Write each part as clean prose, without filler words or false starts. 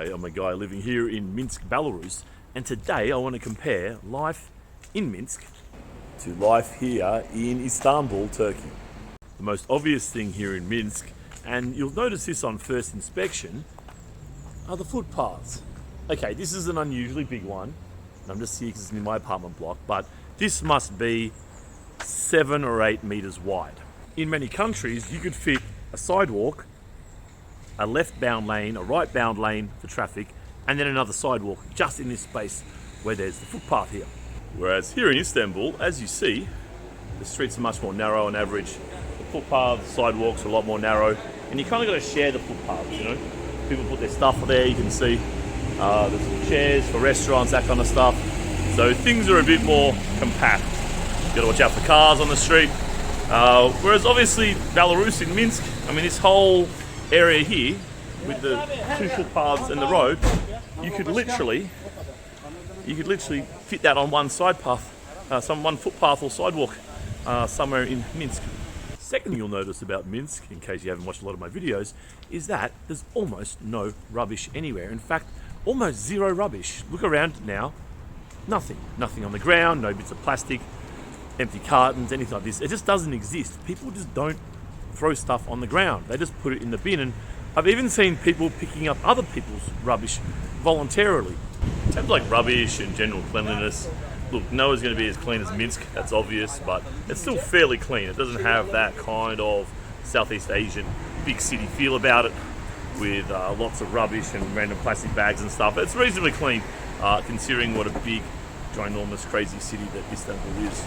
Hi, I'm a guy living here in Minsk, Belarus, and today I want to compare life in Minsk to life here in Istanbul, Turkey. The most obvious thing here in Minsk, and you'll notice this on first inspection, are the footpaths. Okay, this is an unusually big one, and I'm just here because it's in my apartment block, but this must be 7 or 8 meters wide. In many countries, you could fit a sidewalk, a left-bound lane, a right-bound lane for traffic, and then another sidewalk just in this space where there's the footpath here. Whereas here in Istanbul, as you see, the streets are much more narrow on average. The footpaths, sidewalks are a lot more narrow, and you kind of got to share the footpaths, you know? People put their stuff there, you can see. There's some chairs for restaurants, that kind of stuff. So things are a bit more compact. You got to watch out for cars on the street. Whereas obviously Belarus in Minsk, I mean this whole area here with the 2 footpaths and the road, you could literally fit that on one side path, one footpath or sidewalk somewhere in Minsk. Second thing you'll notice about Minsk, in case you haven't watched a lot of my videos, is that there's almost no rubbish anywhere. In fact, almost zero rubbish. Look around now, nothing on the ground, no bits of plastic, empty cartons, anything like this. It just doesn't exist. People just don't throw stuff on the ground. They just put it in the bin, and I've even seen people picking up other people's rubbish voluntarily. In terms of like rubbish and general cleanliness, look, nowhere's going to be as clean as Minsk, that's obvious, but it's still fairly clean. It doesn't have that kind of Southeast Asian big city feel about it with lots of rubbish and random plastic bags and stuff. It's reasonably clean considering what a big, ginormous, crazy city that Istanbul is.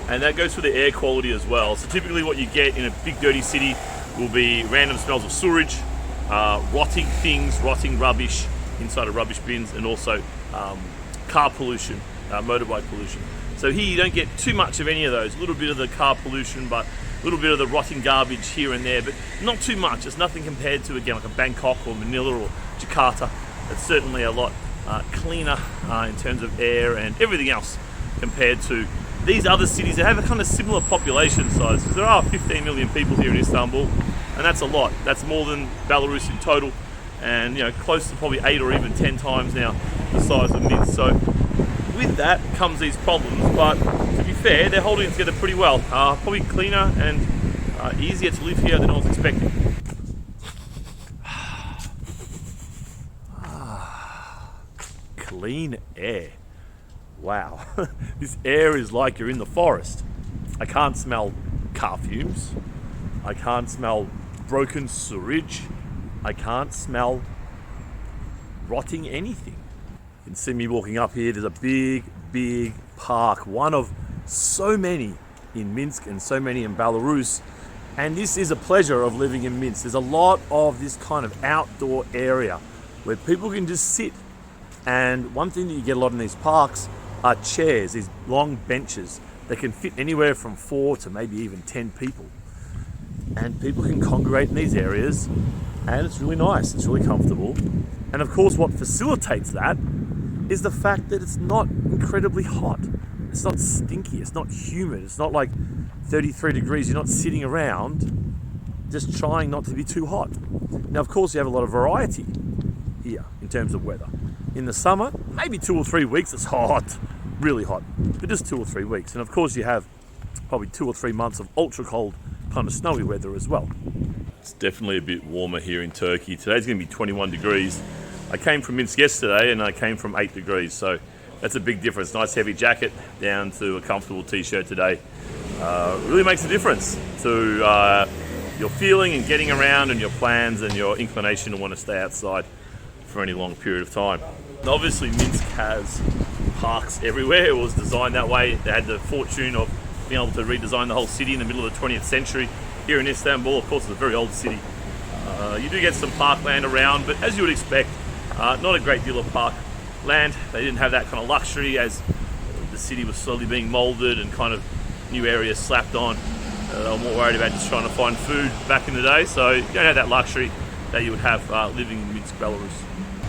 And that goes for the air quality as well. So typically what you get in a big dirty city will be random smells of sewage, rotting things, rotting rubbish inside of rubbish bins, and also car pollution, motorbike pollution. So here you don't get too much of any of those. A little bit of the car pollution, but a little bit of the rotting garbage here and there, but not too much. It's nothing compared to, again, like a Bangkok or Manila or Jakarta. It's certainly a lot cleaner in terms of air and everything else compared to these other cities that have a kind of similar population size. Because there are 15 million people here in Istanbul, and that's a lot. That's more than Belarus in total, and you know, close to probably 8 or even 10 times now the size of Minsk. So with that comes these problems, but to be fair, they're holding it together pretty well. Probably cleaner and easier to live here than I was expecting. Clean air. Wow, this air is like you're in the forest. I can't smell car fumes. I can't smell broken sewage. I can't smell rotting anything. You can see me walking up here. There's a big park, one of so many in Minsk and so many in Belarus. And this is a pleasure of living in Minsk. There's a lot of this kind of outdoor area where people can just sit. And one thing that you get a lot in these parks are chairs, these long benches that can fit anywhere from 4 to maybe even 10 people. And people can congregate in these areas, and it's really nice, it's really comfortable. And of course what facilitates that is the fact that it's not incredibly hot. It's not stinky, it's not humid, it's not like 33 degrees, you're not sitting around just trying not to be too hot. Now of course you have a lot of variety here in terms of weather. In the summer, maybe 2 or 3 weeks, it's hot, really hot, but just 2 or 3 weeks. And of course you have probably 2 or 3 months of ultra cold, kind of snowy weather as well. It's definitely a bit warmer here in Turkey. Today's gonna be 21 degrees. I came from Minsk yesterday and I came from 8 degrees, so that's a big difference. Nice heavy jacket down to a comfortable t-shirt today. Really makes a difference to your feeling and getting around and your plans and your inclination to want to stay outside for any long period of time. And obviously Minsk has parks everywhere. It was designed that way. They had the fortune of being able to redesign the whole city in the middle of the 20th century. Here in Istanbul, of course, it's a very old city. You do get some parkland around, but as you would expect, not a great deal of parkland. They didn't have that kind of luxury as the city was slowly being molded and kind of new areas slapped on. They were more worried about just trying to find food back in the day, so you don't have that luxury that you would have living in Minsk, Belarus.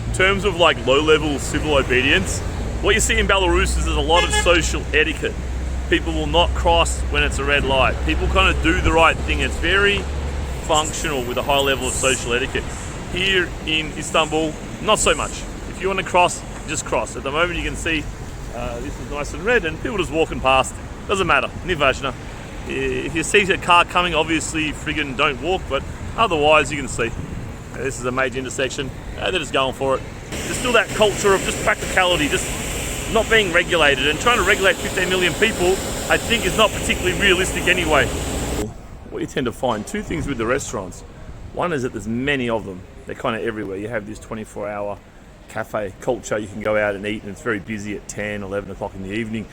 In terms of like low-level civil obedience, what you see in Belarus is there's a lot of social etiquette. People will not cross when it's a red light. People kind of do the right thing. It's very functional with a high level of social etiquette. Here in Istanbul, not so much. If you want to cross, just cross. At the moment you can see this is nice and red and people just walking past. Doesn't matter, Nivajna. If you see a car coming, obviously friggin' don't walk, but otherwise you can see. This is a major intersection, they're just going for it. There's still that culture of just practicality, just not being regulated, and trying to regulate 15 million people, I think, is not particularly realistic anyway. What you tend to find, two things with the restaurants. One is that there's many of them. They're kind of everywhere. You have this 24-hour cafe culture. You can go out and eat, and it's very busy at 10, 11 o'clock in the evening.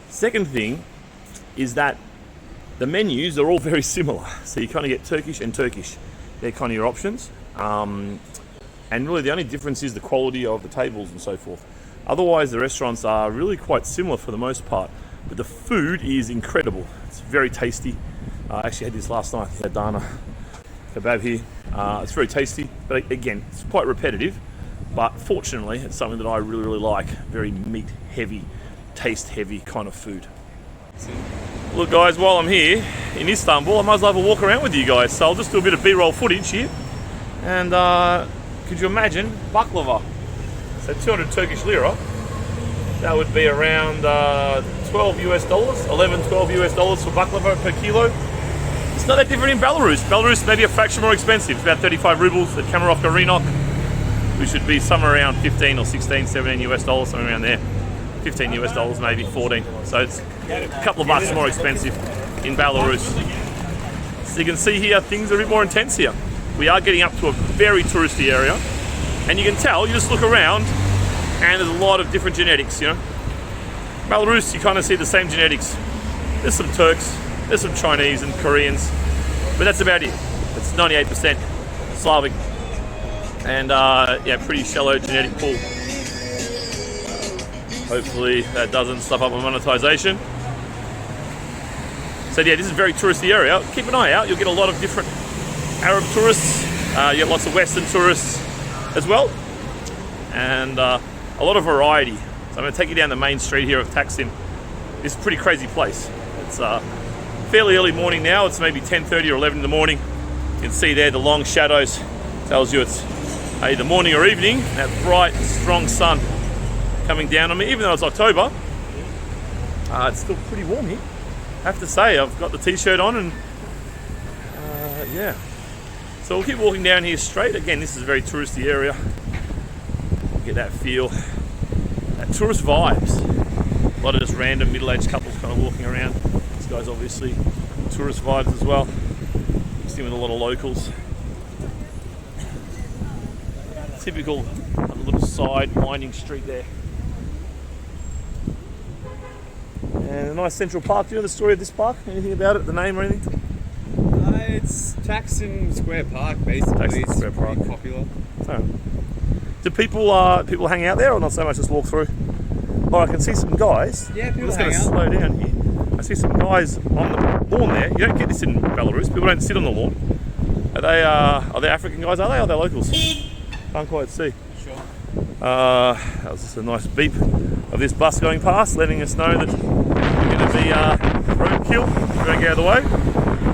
Second thing is that the menus are all very similar. So you kind of get Turkish and Turkish. They're kind of your options. And really the only difference is the quality of the tables and so forth. Otherwise, the restaurants are really quite similar for the most part. But the food is incredible. It's very tasty. I actually had this last night. I had Dana kebab here. It's very tasty, but again, it's quite repetitive. But fortunately, it's something that I really, really like. Very meat heavy, taste heavy kind of food. Look guys, while I'm here in Istanbul, I might as well have a walk around with you guys. So I'll just do a bit of B-roll footage here. And could you imagine baklava? So 200 Turkish lira. That would be around 12 US dollars, 11, 12 US dollars for baklava per kilo. It's not that different in Belarus. Belarus may be a fraction more expensive. It's about 35 rubles at Kamarovka Rinok. We should be somewhere around 15 or 16, 17 US dollars, somewhere around there. 15 US dollars, maybe 14. So it's a couple of bucks more expensive in Belarus. So you can see here, things are a bit more intense here. We are getting up to a very touristy area. And you can tell, you just look around and there's a lot of different genetics, you know. Belarus, you kind of see the same genetics. There's some Turks, there's some Chinese and Koreans, but that's about it. It's 98% Slavic. And yeah, pretty shallow genetic pool. Hopefully that doesn't stuff up my monetization. So yeah, this is a very touristy area. Keep an eye out, you'll get a lot of different Arab tourists. You get lots of Western tourists as well. And a lot of variety. So I'm going to take you down the main street here of Taksim. This is a pretty crazy place. It's fairly early morning now. It's maybe 10:30 or 11 in the morning. You can see there the long shadows. Tells you it's either morning or evening. That bright, strong sun coming down on me. Even though it's October, it's still pretty warm here. I have to say, I've got the t-shirt on and yeah. So we'll keep walking down here straight. Again, this is a very touristy area. Get that feel, that tourist vibes. A lot of just random middle-aged couples kind of walking around. This guy's obviously tourist vibes as well. Mixed in with a lot of locals. Typical little side winding street there. And a nice central park. Do you know the story of this park? Anything about it? The name or anything? It's Taksim Square Park, basically. Taksim it's Square pretty Park. popular. Oh. Do people hang out there or not so much, just walk through? Oh, I can see some guys. Yeah, I'm people just going hang to out. slow down here. I see some guys on the lawn there. You don't get this in Belarus. People don't sit on the lawn. Are they African guys? Are they? Or are they locals? Can't quite see. Sure. That was just a nice beep of this bus going past, letting us know that we're going to be roadkill. We're going to get out of the way.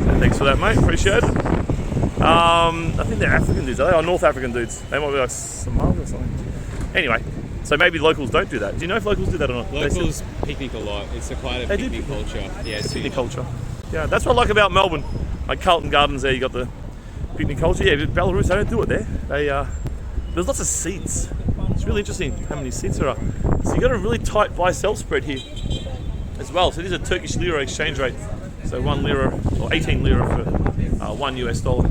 So thanks for that, mate. Appreciate it. I think they're African dudes, are they? Or North African dudes. They might be like Somali or something. Anyway, so maybe locals don't do that. Do you know if locals do that or not? Locals picnic a lot. It's quite a picnic culture. Yeah, it's picnic culture. Yeah, that's what I like about Melbourne. Like Carlton Gardens there, you got the picnic culture. Yeah, but Belarus, they don't do it there. There's lots of seats. It's really interesting how many seats there are. So you got a really tight buy-sell spread here as well. So this is a Turkish lira exchange rate. So 1 lira or 18 lira for 1 US dollar.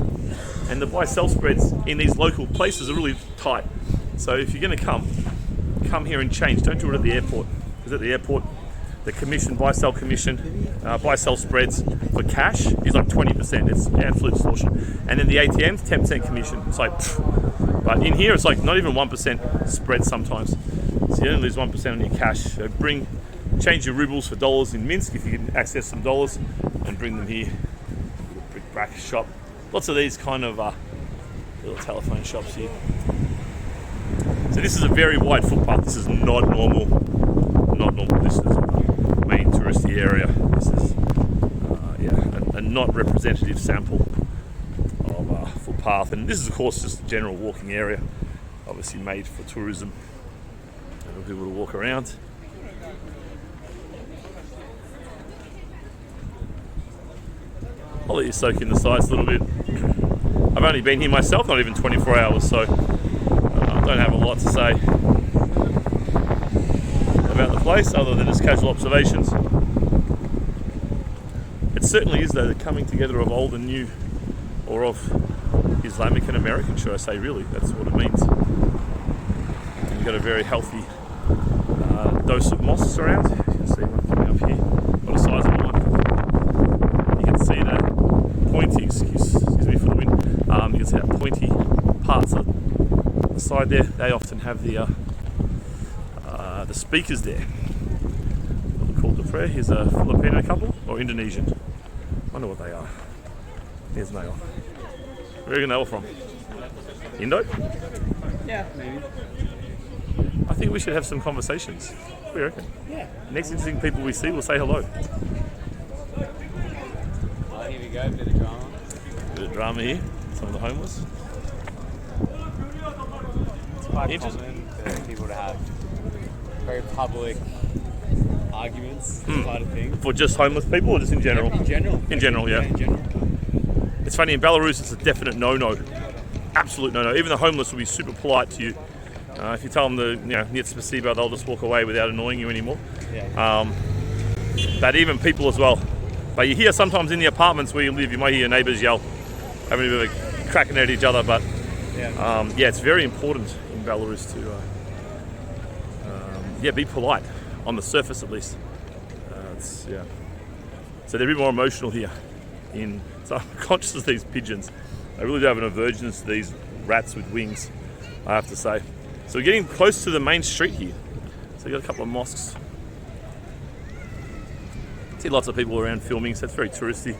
And the buy-sell spreads in these local places are really tight. So if you're going to come here and change. Don't do it at the airport. Because at the airport, the commission, buy-sell commission, buy-sell spreads for cash is like 20%. It's absolute extortion. And then the ATM's 10% commission. It's like, pfft. But in here, it's like not even 1% spread sometimes. So you only lose 1% on your cash. So change your rubles for dollars in Minsk if you can access some dollars and bring them here. Little brick-brack shop. Lots of these kind of little telephone shops here. So this is a very wide footpath. This is not normal. Not normal. This is a main touristy area. This is a not representative sample of footpath. And this is of course just a general walking area. obviously made for tourism and people to walk around. I'll let you soak in the sights a little bit. I've only been here myself, not even 24 hours, so I don't have a lot to say about the place other than just casual observations. It certainly is, though, the coming together of old and new, or of Islamic and American, should I say, really. That's what it means. And you've got a very healthy dose of mosques around. You can see one coming up here. What a sizable one. You can see that pointy, excuse me for the wind, you can see that pointy parts on the side there. They often have the speakers there. What they're called to prayer. Here's a Filipino couple, or Indonesian. I wonder what they are. Here's Nail. Where are you going to from? Indo? Yeah, maybe. I think we should have some conversations. What do you reckon? Yeah. Next interesting people we see, we'll say hello. Oh, here we go, bit of drama. Bit of drama here. Some of the homeless. It's quite common for people to have very public arguments, kind of thing. For just homeless people or just in general? In general. In general, yeah. In general. It's funny, in Belarus it's a definite no-no. Absolute no-no. Even the homeless will be super polite to you. If you tell them the niet spasiba, they'll just walk away without annoying you anymore. Yeah. But even people as well. But you hear sometimes in the apartments where you live, you might hear your neighbours yell, having a bit of a cracking at each other. But it's very important in Belarus to be polite, on the surface at least. So they're a bit more emotional here. So I'm conscious of these pigeons. I really do have an aversion to these rats with wings, I have to say. So we're getting close to the main street here. So we've got a couple of mosques. See lots of people around filming, so it's very touristy.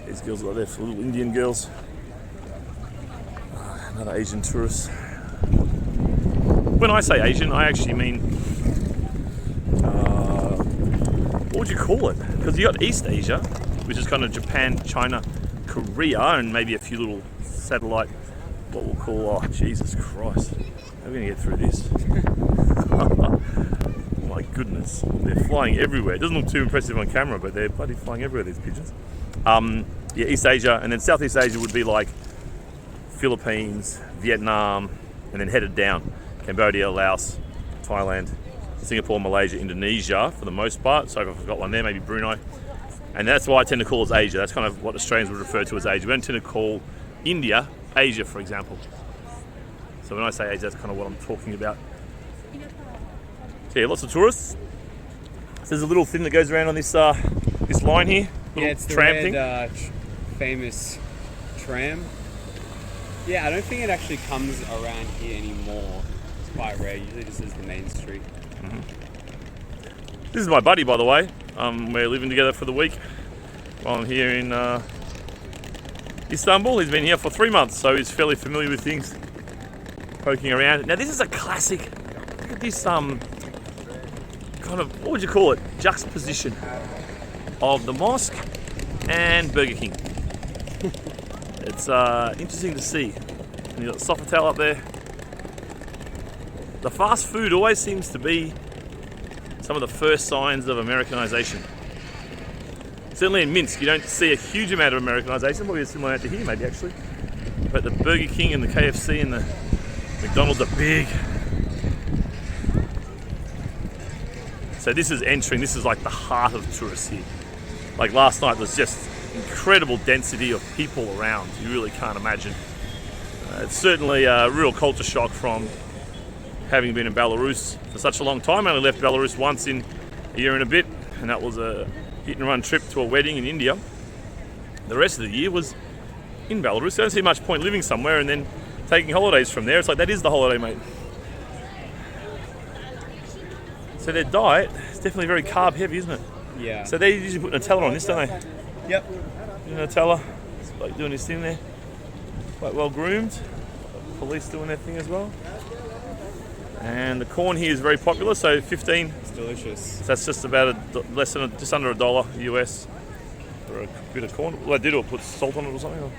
These girls are there for little Indian girls. Another Asian tourist. When I say Asian, I actually mean, what would you call it? Because you got East Asia, which is kind of Japan, China, Korea, and maybe a few little satellite, what we'll call, oh Jesus Christ, how are we going to get through this? My goodness, they're flying everywhere. It doesn't look too impressive on camera, but they're bloody flying everywhere, these pigeons. East Asia, and then Southeast Asia would be like Philippines, Vietnam, and then headed down. Cambodia, Laos, Thailand, Singapore, Malaysia, Indonesia for the most part. So if I forgot one there, maybe Brunei. And that's why I tend to call it Asia. That's kind of what Australians would refer to as Asia. We don't tend to call India Asia, for example. So when I say Asia, that's kind of what I'm talking about. So yeah, lots of tourists. So there's a little thing that goes around on this this line here. Little It's the tram red, thing. famous tram. Yeah, I don't think it actually comes around here anymore. It's quite rare. Usually this is the main street. This is my buddy, by the way. We're living together for the week while I'm here in Istanbul. He's been here for 3 months, so he's fairly familiar with things. Poking around. Now this is a classic. Look at this kind of, what would you call it? Juxtaposition of the mosque and Burger King. It's interesting to see. And you've got Sofitel up there. The fast food always seems to be some of the first signs of Americanization. Certainly in Minsk, you don't see a huge amount of Americanization, probably a similar amount to here maybe actually. But the Burger King and the KFC and the McDonald's are big. So this is like the heart of tourists here. Like last night was just incredible density of people around. You really can't imagine. It's certainly a real culture shock from having been in Belarus for such a long time. I only left Belarus once in a year and a bit, and that was a hit and run trip to a wedding in India. The rest of the year was in Belarus. I don't see much point living somewhere and then taking holidays from there. It's like, that is the holiday, mate. So their diet is definitely very carb heavy, isn't it? Yeah. So they usually put Nutella on this, don't they? Yep. Nutella. It's like doing his thing there. Quite well groomed. Police doing their thing as well. And the corn here is very popular, so 15. It's delicious. So that's just about just under $1 US for a bit of corn. Well, they do put salt on it or something.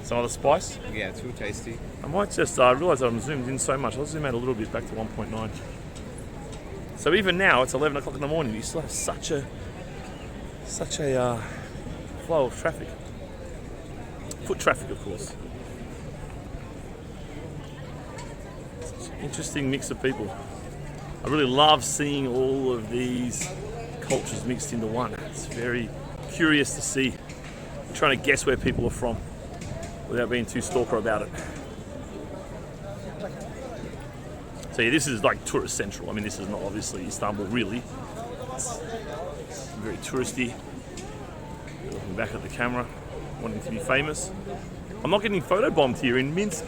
Some other spice. Yeah, it's real tasty. I might just realise I'm zoomed in so much. I'll zoom out a little bit back to 1.9. So even now, it's 11 o'clock in the morning. You still have such a flow of traffic. Foot traffic, of course. Such an interesting mix of people. I really love seeing all of these cultures mixed into one. It's very curious to see. I'm trying to guess where people are from without being too stalker about it. So yeah, this is like tourist central. I mean, this is not obviously Istanbul really. It's very touristy. Looking back at the camera, wanting to be famous. I'm not getting photobombed here in Minsk.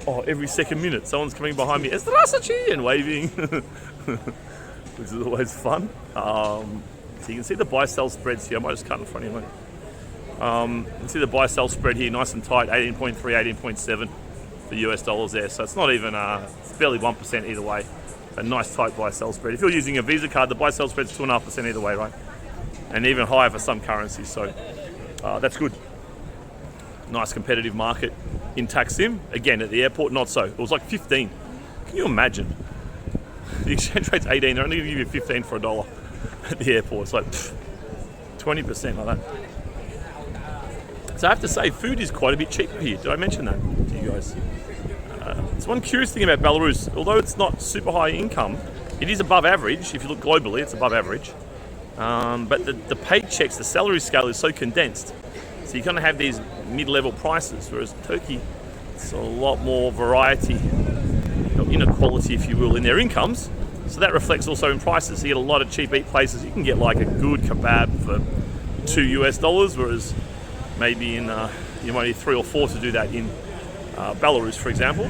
Oh, every second minute, someone's coming behind me, "Здравствуйте," and waving, which is always fun. So you can see the buy-sell spreads here. I might just cut in front of you, mate. You can see the buy-sell spread here, nice and tight, 18.3, 18.7 for US dollars there. So it's not even, it's barely 1% either way. A nice tight buy-sell spread. If you're using a Visa card, the buy-sell spread's 2.5% either way, right? And even higher for some currencies. So that's good. Nice competitive market in Taksim. Again, at the airport, not so. It was like 15. Can you imagine? The exchange rate's 18. They're only going to give you 15 for $1 at the airport. It's like 20% like that. So I have to say, food is quite a bit cheaper here. Did I mention that to you guys? It's one curious thing about Belarus. Although it's not super high income, it is above average. If you look globally, it's above average. But the paychecks, the salary scale is so condensed. So you're going to have these mid-level prices, whereas Turkey, it's a lot more variety, inequality, if you will, in their incomes. So that reflects also in prices. So you get a lot of cheap eat places. You can get like a good kebab for $2, whereas maybe in you might need 3 or 4 to do that in Belarus, for example.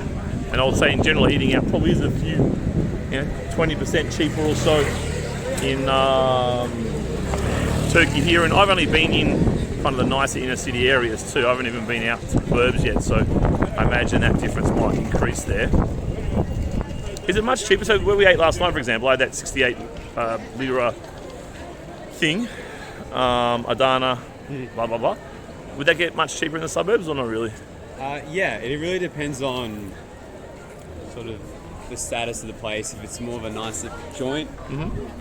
And I would say in general, eating out probably is a few, 20% cheaper or so in Turkey here. And I've only been in kind of the nicer inner city areas too. I haven't even been out to the burbs yet, so I imagine that difference might increase there. Is it much cheaper? So where we ate last night, for example, I had that 68 lira thing, Adana, blah blah blah. Would that get much cheaper in the suburbs or not really? Yeah, it really depends on sort of the status of the place. If it's more of a nicer joint,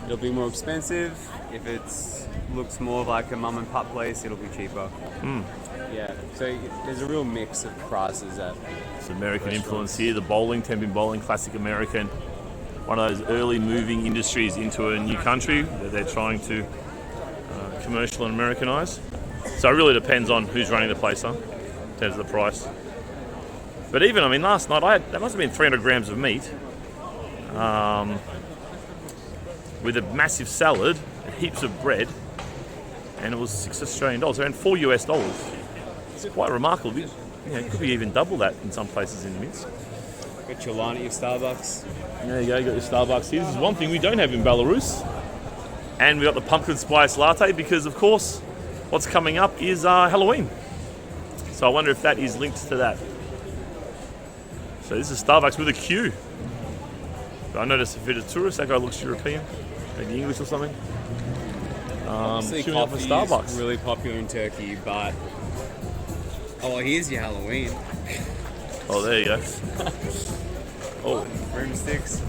it'll be more expensive. If it looks more like a mum and pop place, it'll be cheaper. Yeah, so there's a real mix of prices at It's American influence here. The bowling, Tenpin bowling, classic American. One of those early moving industries into a new country that they're trying to commercial and Americanize. So it really depends on who's running the place, in terms of the price. But even, I mean, last night that must have been 300 grams of meat, with a massive salad, heaps of bread, and it was $6 Australian, around $4 US. It's quite remarkable. It could be even double that in some places in Minsk. Got your line at your Starbucks. There you go, you got your Starbucks here. This is one thing we don't have in Belarus. And we got the pumpkin spice latte because, of course, what's coming up is Halloween. So I wonder if that is linked to that. So this is Starbucks with a queue. But I noticed if it's a tourist, that guy looks European, maybe English or something. Obviously, queuing up for coffee Starbucks. is really popular in Turkey, but here's your Halloween. Oh, there you go. Oh, Broomsticks.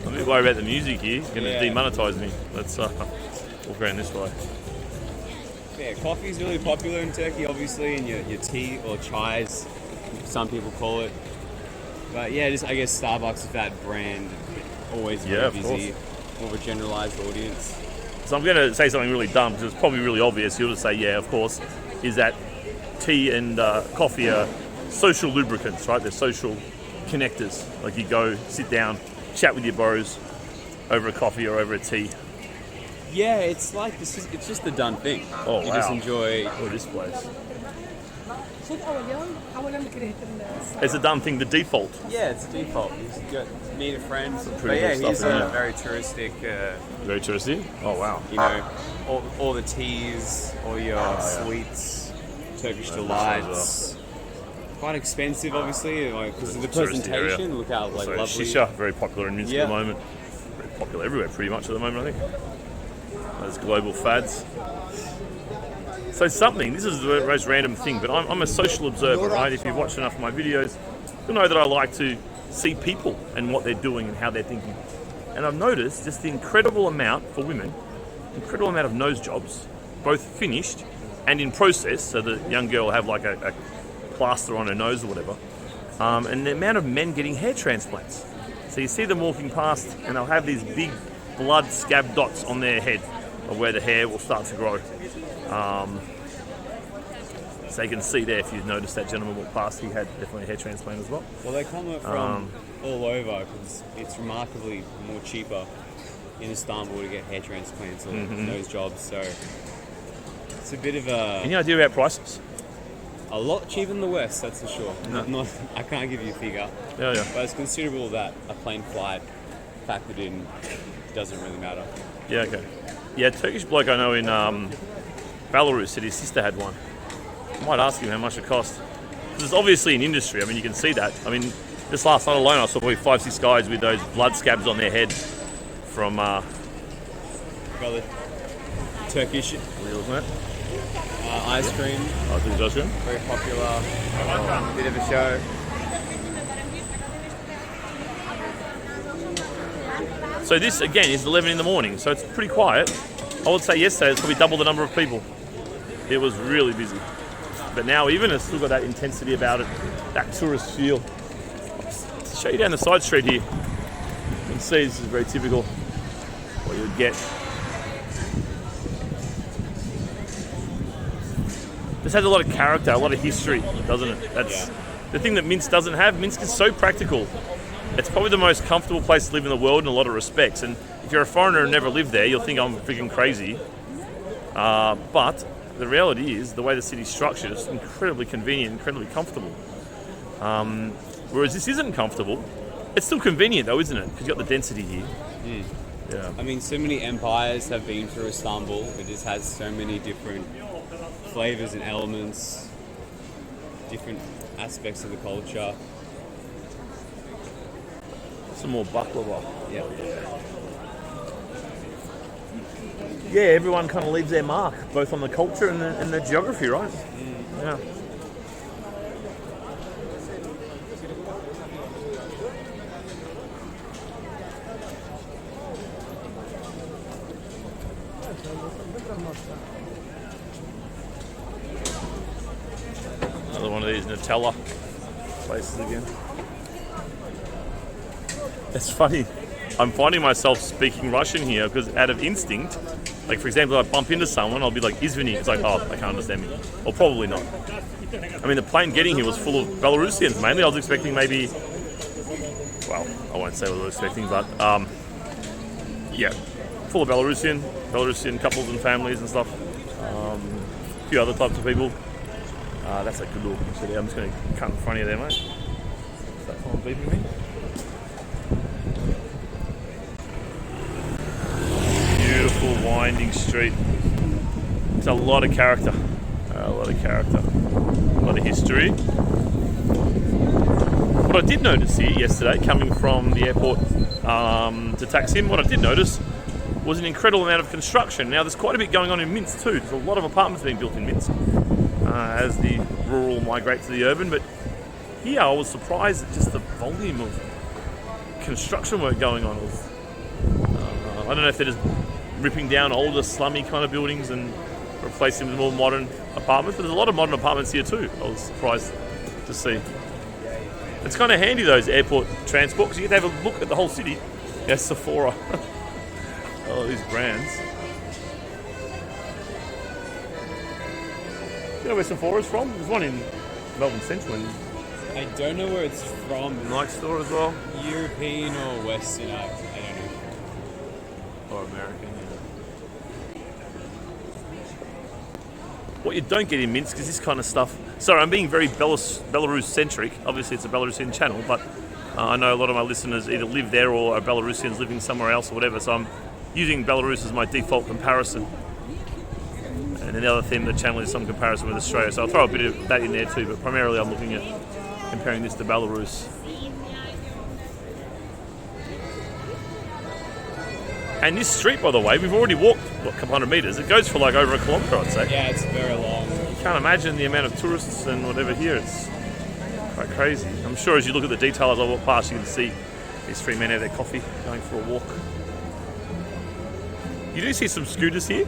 I'm a bit worried about the music here. It's going to Yeah. demonetize me. Let's walk around this way. Yeah, coffee is really popular in Turkey, obviously, and your tea or chai, as some people call it. But yeah, I guess Starbucks is that brand, always very of busy, more of a generalized audience. So I'm going to say something really dumb because it's probably really obvious. You'll just say, yeah, of course, is that tea and coffee are social lubricants, right? They're social connectors. Like you go, sit down, chat with your bros over a coffee or over a tea. Yeah, it's like it's just the done thing. Oh, you wow. just enjoy. Oh, this place. It's a done thing, the default. Yeah, it's a default. You just meet a friend. But pretty yeah, good stuff here's in a there. very touristic. Very touristy. Oh, wow. All the teas, all your sweets, Turkish nice delights. Quite expensive, obviously, because of the Touristy area. presentation. Look how Also, lovely. shisha, very popular in Minsk Yeah. at the moment. Very popular everywhere, pretty much at the moment, I think. Those global fads. So this is the most random thing, but I'm a social observer, right? If you've watched enough of my videos, you'll know that I like to see people and what they're doing and how they're thinking. And I've noticed just the incredible amount for women, incredible amount of nose jobs, both finished and in process, so the young girl will have like a plaster on her nose or whatever, and the amount of men getting hair transplants. So you see them walking past and they'll have these big blood scab dots on their head of where the hair will start to grow. So you can see there, if you've noticed that gentleman walked past, he had definitely a hair transplant as well. Well, they come from all over because it's remarkably more cheaper in Istanbul to get hair transplants or nose jobs. So it's a bit of a... Any idea about prices? A lot cheaper than the West, that's for sure. No. I can't give you a figure. Yeah. But it's considerable that a plane flight factored in doesn't really matter. Yeah, okay. Yeah, Turkish bloke I know in Belarus said his sister had one. I might ask him how much it cost. Because it's obviously an industry. I mean, you can see that. I mean, just last night alone, I saw probably 5-6 guys with those blood scabs on their head from... Got the Turkish wasn't it? ice cream. Oh, this is ice cream? Very popular. Bit of a show. So this, again, is 11 in the morning, so it's pretty quiet. I would say yesterday it's probably double the number of people. It was really busy. But now even it's still got that intensity about it, that tourist feel. To show you down the side street here, you can see this is very typical what you would get. This has a lot of character, a lot of history, doesn't it? That's the thing that Minsk doesn't have. Minsk is so practical. It's probably the most comfortable place to live in the world in a lot of respects. And if you're a foreigner and never lived there, you'll think I'm freaking crazy. But the reality is, the way the city's structured, it's incredibly convenient, incredibly comfortable. Whereas this isn't comfortable. It's still convenient though, isn't it? Because you've got the density here. Yeah. I mean, so many empires have been through Istanbul. It just has so many different flavors and elements, different aspects of the culture. Some more baklava. Yeah. Yeah, everyone kind of leaves their mark, both on the culture and the geography, right? Yeah. Another one of these Nutella places again. It's funny. I'm finding myself speaking Russian here because out of instinct, like for example, if I bump into someone, I'll be like, Izvini. It's like, oh, they can't understand me. Or probably not. I mean, the plane getting here was full of Belarusians mainly. I was expecting maybe, well, I won't say what I was expecting, but yeah, full of Belarusian couples and families and stuff. A few other types of people. That's a good look. So I'm just going to cut in front of you there, mate. Is that someone beeping me? Beautiful winding street. It's a lot of character. A lot of history. What I did notice here yesterday, coming from the airport to Taksim, what I did notice was an incredible amount of construction. Now there's quite a bit going on in Minsk too. There's a lot of apartments being built in Minsk as the rural migrate to the urban. But here I was surprised at just the volume of construction work going on. I don't know if they're just ripping down older slummy kind of buildings and replacing them with more modern apartments, but there's a lot of modern apartments here too. I was surprised to see. It's kind of handy, those airport transport, because you get to have a look at the whole city. Yeah, Sephora. Oh, these brands. You know where Sephora's from? There's one in Melbourne Central. I don't know where it's from. Nike store as well. European or Western, I don't know. Or American, yeah. What you don't get in Minsk is this kind of stuff. Sorry, I'm being very Belarus-centric. Obviously, it's a Belarusian channel, but I know a lot of my listeners either live there or are Belarusians living somewhere else or whatever, so I'm using Belarus as my default comparison. And then the other thing, the channel is some comparison with Australia, so I'll throw a bit of that in there too, but primarily I'm looking at comparing this to Belarus. And this street, by the way, we've already walked a couple hundred meters. It goes for like over a kilometre, I'd say. Yeah, it's very long. You can't imagine the amount of tourists and whatever here. It's quite crazy. I'm sure as you look at the detail as I walk past, you can see these three men have their coffee, going for a walk. You do see some scooters here.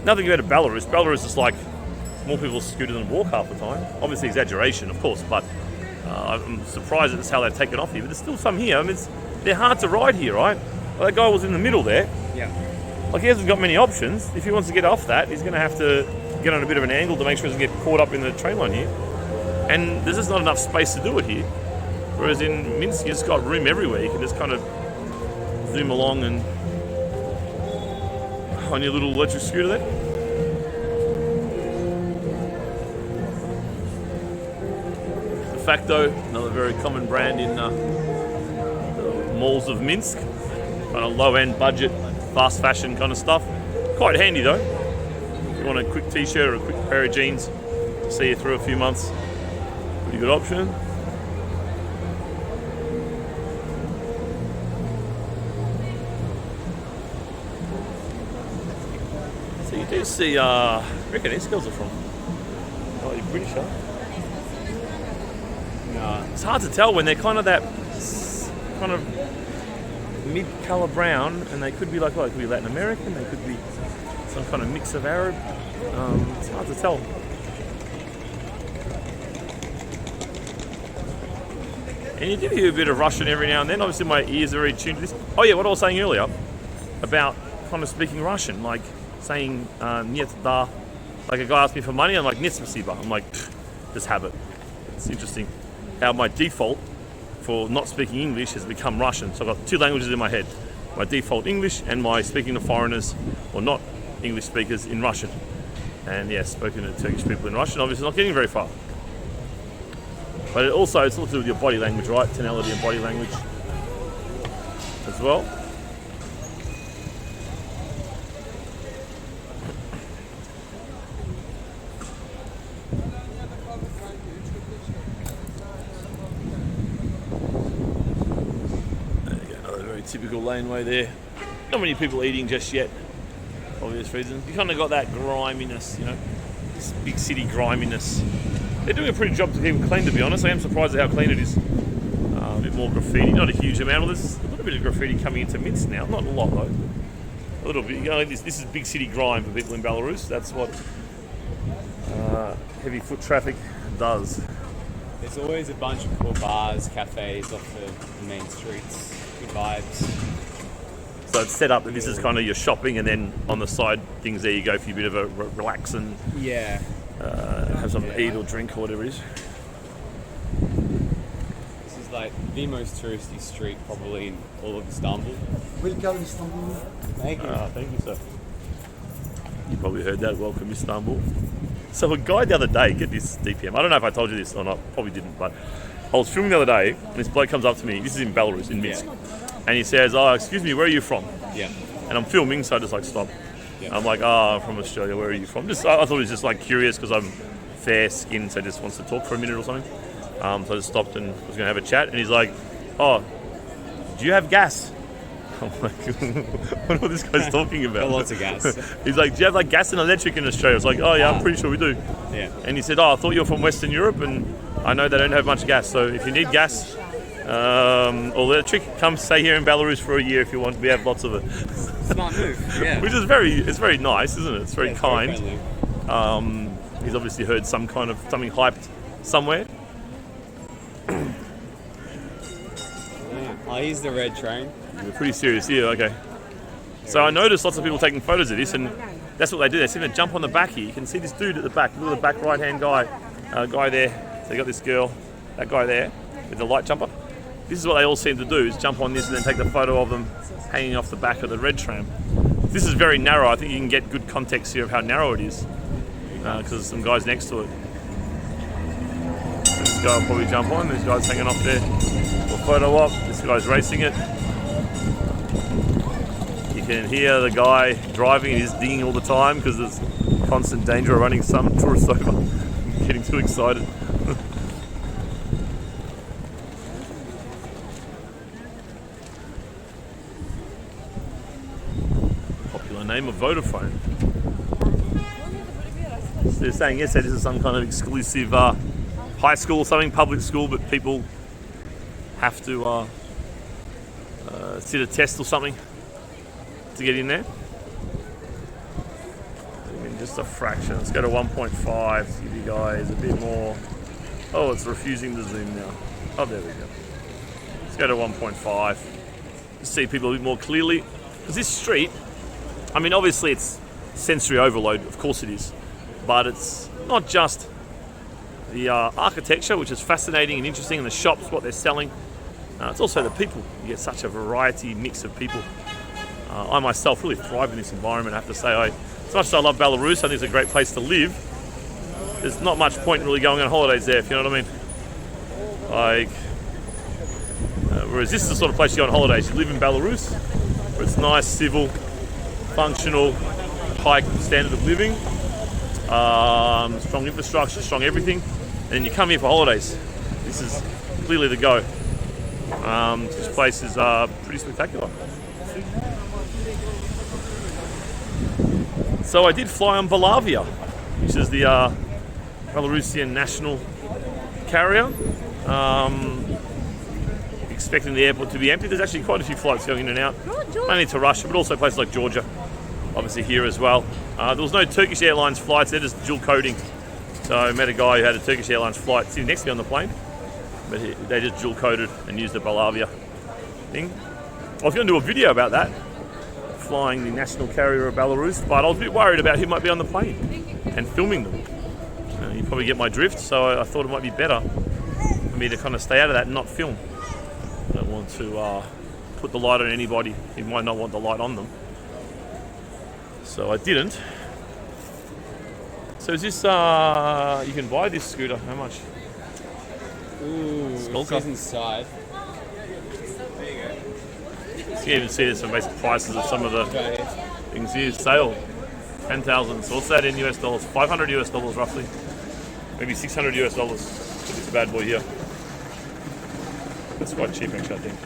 Nothing compared to Belarus. Belarus is like more people scooter than walk half the time. Obviously exaggeration, of course, but I'm surprised at how they've taken off here. But there's still some here. I mean, they're hard to ride here, right? Well, that guy was in the middle there. Yeah. Like, he hasn't got many options. If he wants to get off that, he's going to have to get on a bit of an angle to make sure he doesn't get caught up in the train line here. And there's just not enough space to do it here. Whereas in Minsk, you've just got room everywhere. You can just kind of zoom along and on your little electric scooter there. De Facto, another very common brand in the malls of Minsk. Kind of low-end budget, fast fashion kind of stuff. Quite handy though. If you want a quick t-shirt or a quick pair of jeans to see you through a few months, pretty good option. So you do see, I reckon these girls are from, oh, you're British, huh? No. It's hard to tell when they're kind of that, kind of mid-colour brown, and they could be like, well, they could be Latin American, they could be some kind of mix of Arab. It's hard to tell. And you do hear a bit of Russian every now and then. Obviously my ears are very tuned to this. Oh yeah, what I was saying earlier about kind of speaking Russian, like saying "Нет, da." Like a guy asked me for money, I'm like "Нет, спасибо." I'm like, just habit. It's interesting how my default for not speaking English has become Russian. So I've got two languages in my head. My default English and my speaking to foreigners or not English speakers in Russian. And yeah, spoken to Turkish people in Russian, obviously not getting very far. But it's a lot to do with your body language, right? Tonality and body language as well. Typical laneway there. Not many people eating just yet, for obvious reasons. You kind of got that griminess, you know, this big city griminess. They're doing a pretty good job to keep it clean, to be honest. I am surprised at how clean it is. A bit more graffiti, not a huge amount. Well, there's a little bit of graffiti coming into Minsk now, not a lot though. A little bit. You know, this is big city grime for people in Belarus. That's what heavy foot traffic does. There's always a bunch of cool bars, cafes off the main streets. Good vibes. So it's set up that this is kind of your shopping, and then on the side things there you go for a bit of a relax and Yeah. have something to eat or drink or whatever it is. This is like the most touristy street probably in all of Istanbul. Welcome Istanbul. Thank you. Thank you, sir. You probably heard that. Welcome, Istanbul. So a guy the other day, get this DPM. I don't know if I told you this or not. Probably didn't, but I was filming the other day, and this bloke comes up to me. This is in Belarus, in Minsk, and he says, "Oh, excuse me, where are you from?" Yeah. And I'm filming, so I just like stop. Yeah. I'm like, "Oh, I'm from Australia. Where are you from?" Just, I thought he was just like curious because I'm fair skinned, so he just wants to talk for a minute or something. So I just stopped and was going to have a chat, and he's like, "Oh, do you have gas?" I'm like, what are this guy's talking about? Got lots of gas. He's like, "Do you have like gas and electric in Australia?" I was like, "Oh yeah, I'm pretty sure we do." Yeah. And he said, "Oh, I thought you were from Western Europe, and I know they don't have much gas. So if you need gas or electric, come stay here in Belarus for a year if you want. We have lots of it." Smart move. Yeah. Which is it's very nice, isn't it? It's very kind. He's obviously heard something hyped somewhere. Oh, here's the red train. We're pretty serious here, okay. So I noticed lots of people taking photos of this, and that's what they do. They seem to jump on the back here. You can see this dude at the back. Look at the back right-hand guy there. So you got this girl, that guy there with the light jumper. This is what they all seem to do, is jump on this and then take the photo of them hanging off the back of the red tram. This is very narrow. I think you can get good context here of how narrow it is because there's some guys next to it. So this guy will probably jump on. This guy's hanging off there. We'll photo op. This guy's racing it. You can hear the guy driving and he's dinging all the time because there's constant danger of running some tourists over. Getting too excited. the name of Vodafone. So they're saying yes, this is some kind of exclusive high school or something, public school, but people have to sit a test or something to get in there. I mean, just a fraction. Let's go to 1.5 to give you guys a bit more. Oh, it's refusing to zoom now. Oh, there we go. Let's go to 1.5 to see people a bit more clearly. Because this street, I mean, obviously it's sensory overload, of course it is, but it's not just the architecture, which is fascinating and interesting, and the shops, what they're selling. It's also the people. You get such a variety, mix of people. I myself really thrive in this environment, I have to say. As much as I love Belarus, I think it's a great place to live. There's not much point in really going on holidays there, if you know what I mean. Like, whereas this is the sort of place you go on holidays. You live in Belarus, where it's nice, civil, functional, high standard of living, strong infrastructure, strong everything, and then you come here for holidays. This is clearly the go. This place is pretty spectacular. So I did fly on Belarus, which is the Belarusian national carrier. Expecting the airport to be empty. There's actually quite a few flights going in and out, mainly to Russia, but also places like Georgia, obviously here as well. There was no Turkish Airlines flights, they're just dual coding. So I met a guy who had a Turkish Airlines flight sitting next to me on the plane, but they just dual coded and used the Belarus thing. I was going to do a video about that, flying the national carrier of Belarus, but I was a bit worried about who might be on the plane and filming them. You probably get my drift, so I thought it might be better for me to kind of stay out of that and not film. I don't want to put the light on anybody who might not want the light on them. So I didn't. So is this, you can buy this scooter, how much? Ooh, it says inside. So you can even see there's some basic prices of some of the things here. Sale, 10,000. So what's that in US dollars? 500 US dollars roughly. Maybe 600 US dollars for this bad boy here. That's quite cheap actually, I think.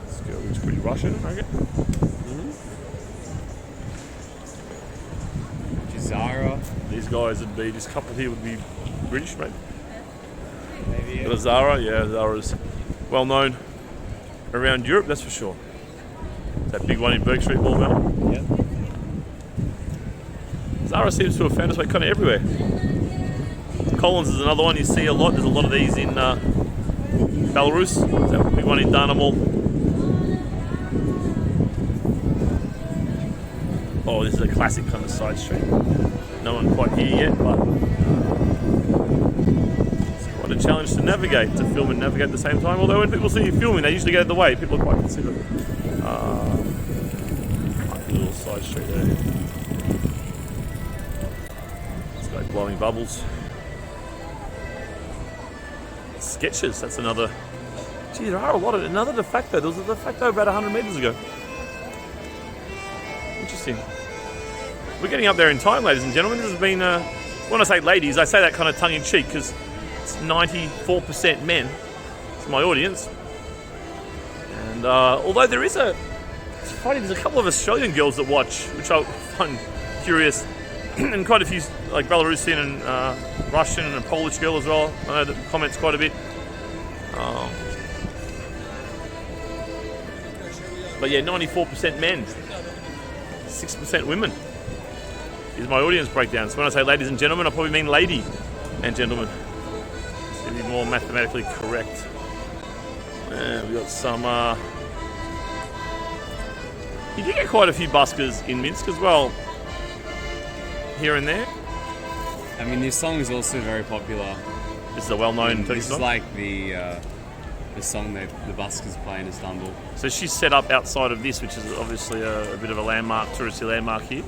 This girl looks pretty Russian, I reckon. Zara. These guys would be, this couple here would be British, maybe. Maybe. But Zara, yeah, Zara's well known around Europe, that's for sure. That big one in Berg Street Mall, Mel. Yeah. Zara seems to have found its way kind of everywhere. Collins is another one you see a lot. There's a lot of these in Belarus. There's that big one in Dynamo. Oh, this is a classic kind of side street. No one quite here yet, but it's quite a challenge to navigate, to film and navigate at the same time. Although when people see you filming, they usually get out of the way. People are quite considerate. Like a little side street there. It's like blowing bubbles. Sketches, that's another. Gee, there are a lot of. Another de facto. There was a de facto about 100 metres ago. Interesting. We're getting up there in time, ladies and gentlemen. This has been, when I say ladies, I say that kind of tongue-in-cheek because it's 94% men. It's my audience. And although there is it's funny, there's a couple of Australian girls that watch, which I find curious, and quite a few, like Belarusian and Russian and a Polish girl as well. I know that comments quite a bit. But yeah, 94% men. 6% women is my audience breakdown. So when I say ladies and gentlemen, I probably mean lady and gentlemen. To be more mathematically correct. And we got some. You do get quite a few buskers in Minsk as well, here and there. I mean, this song is also very popular. This is a well-known Turkish This is song. like the song that the buskers play in Istanbul. So she's set up outside of this, which is obviously a bit of a landmark, touristy landmark here.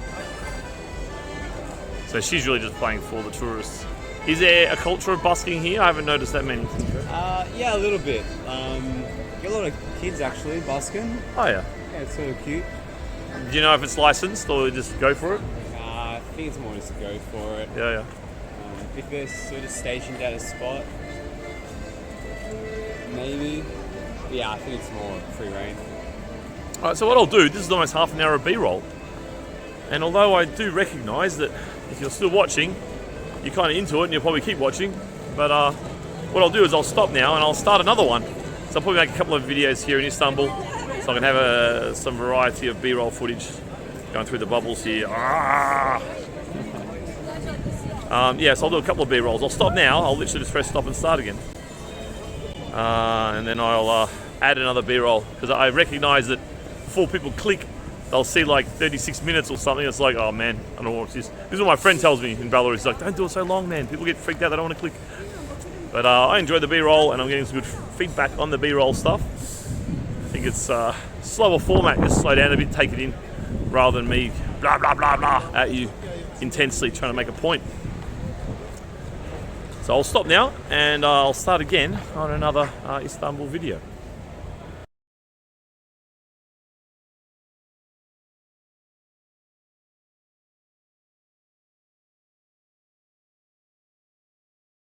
So she's really just playing for the tourists. Is there a culture of busking here? I haven't noticed that many. Yeah, a little bit. Get a lot of kids actually busking. Oh yeah. Yeah, it's sort of cute. Do you know if it's licensed or just go for it? I think it's more just to go for it. Yeah. If they're sort of stationed at a spot, maybe. Yeah, I think it's more free reign. All right, so what I'll do, this is almost half an hour of B-roll. And although I do recognise that if you're still watching, you're kind of into it and you'll probably keep watching. But what I'll do is I'll stop now and I'll start another one. So I'll probably make a couple of videos here in Istanbul so I can have some variety of B-roll footage going through the bubbles here. Yeah, so I'll do a couple of B-rolls. I'll stop now. I'll literally just press stop and start again. And then I'll add another B-roll because I recognise that before people click, they'll see like 36 minutes or something. It's like, oh man, I don't know what's this. This is what my friend tells me in Belarus. He's like, don't do it so long, man. People get freaked out. They don't want to click. But I enjoy the B-roll and I'm getting some good feedback on the B-roll stuff. I think it's slower format. Just slow down a bit, take it in, rather than me blah, blah, blah, blah at you intensely trying to make a point. So I'll stop now and I'll start again on another Istanbul video.